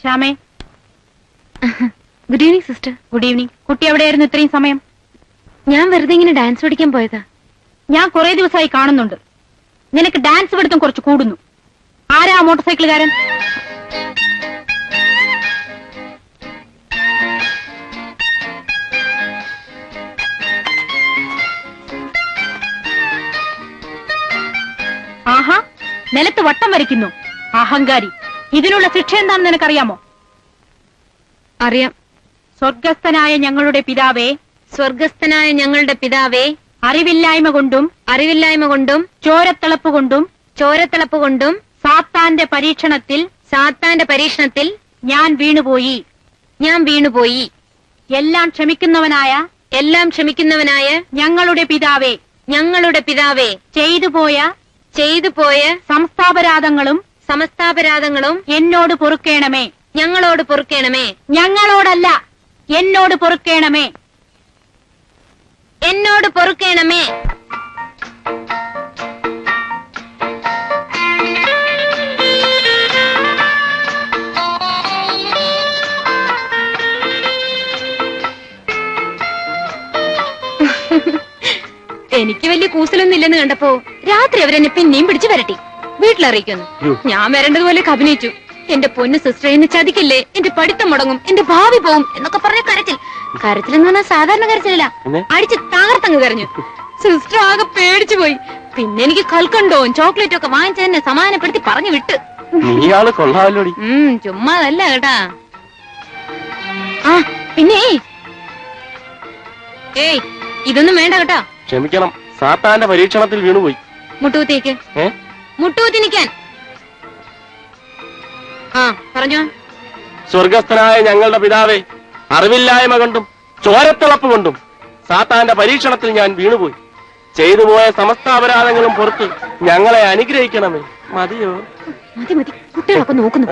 ശ്യാമേ. Good evening sister. Good evening. കുട്ടി എവിടെയായിരുന്നു ഇത്രയും സമയം? ഞാൻ വെറുതെ ഇങ്ങനെ ഡാൻസ് പഠിക്കാൻ പോയതാ. ഞാൻ കുറെ ദിവസമായി കാണുന്നുണ്ട്. നിനക്ക് ഡാൻസ് പഠിത്തം കുറച്ച് കൂടുന്നു. ആരാ മോട്ടോർ സൈക്കിളുകാരൻ? ആഹാ, നിലത്ത് വട്ടം വരയ്ക്കുന്നു. അഹങ്കാരി. ഇതിനുള്ള ശിക്ഷ എന്താണെന്ന് നിനക്കറിയാമോ? അറിയാം. സ്വർഗസ്ഥനായ ഞങ്ങളുടെ പിതാവേ, സ്വർഗസ്ഥനായ ഞങ്ങളുടെ പിതാവേ, അറിവില്ലായ്മ കൊണ്ടും ചോരത്തിളപ്പ് കൊണ്ടും സാത്താന്റെ പരീക്ഷണത്തിൽ ഞാൻ വീണുപോയി. എല്ലാം ക്ഷമിക്കുന്നവനായ ഞങ്ങളുടെ പിതാവേ, ചെയ്തുപോയ സമസ്താപരാധങ്ങളും എന്നോട് പൊറുക്കേണമേ. ഞങ്ങളോടല്ല, എന്നോട് പൊറുക്കേണമേ. എനിക്ക് വലിയ കൂസലൊന്നും ഇല്ലെന്ന് കണ്ടപ്പോ രാത്രി അവരെന്നെ പിന്നെയും പിടിച്ചു വരട്ടി. വീട്ടിലറിയിക്കുന്നു. ഞാൻ വരേണ്ടതുപോലെ അഭിനയിച്ചു. എന്റെ പൊന്ന് സിസ്റ്റർ, എന്നെ ചതിക്കില്ലേ, എന്റെ പഠിത്തം മുടങ്ങും, എന്റെ ഭാവി പോവും എന്നൊക്കെ പറഞ്ഞ കരച്ചിലെന്ന് പറഞ്ഞാൽ സാധാരണ കരച്ചിലല്ല, അടിച്ച് തകർത്തങ്ങ് കരഞ്ഞു. സിസ്റ്റർ ആകെ പേടിച്ചു പോയി. പിന്നെ എനിക്ക് കൽക്കണ്ടവും ചോക്ലേറ്റും ഒക്കെ വാങ്ങിച്ചതിനെ സമാധാനപ്പെടുത്തി പറഞ്ഞു വിട്ട്. ചുമ്മാതല്ല കേട്ടാ. ആ പിന്നെ ഏയ് ഇതൊന്നും വേണ്ട കേട്ടാ. ക്ഷമിക്കണം, സാത്താന്റെ പരീക്ഷണത്തിൽ വീണുപോയി. മുട്ടുകുത്തിയേക്ക്. മുട്ടുകുത്തി നിൽക്കാൻ. ആ പറഞ്ഞോ. സ്വർഗസ്ഥനായ ഞങ്ങളുടെ പിതാവേ, അറിവില്ലായ്മ കൊണ്ടും ചോരത്തിളപ്പ് കൊണ്ടും സാത്താന്റെ പരീക്ഷണത്തിൽ ഞാൻ വീണുപോയി. ചെയ്തുപോയ സമസ്ത അപരാധങ്ങളും പുറത്ത് ഞങ്ങളെ അനുഗ്രഹിക്കണമേ. മതിയോ? മതി കുട്ടികളൊക്കെ നോക്കുന്നു.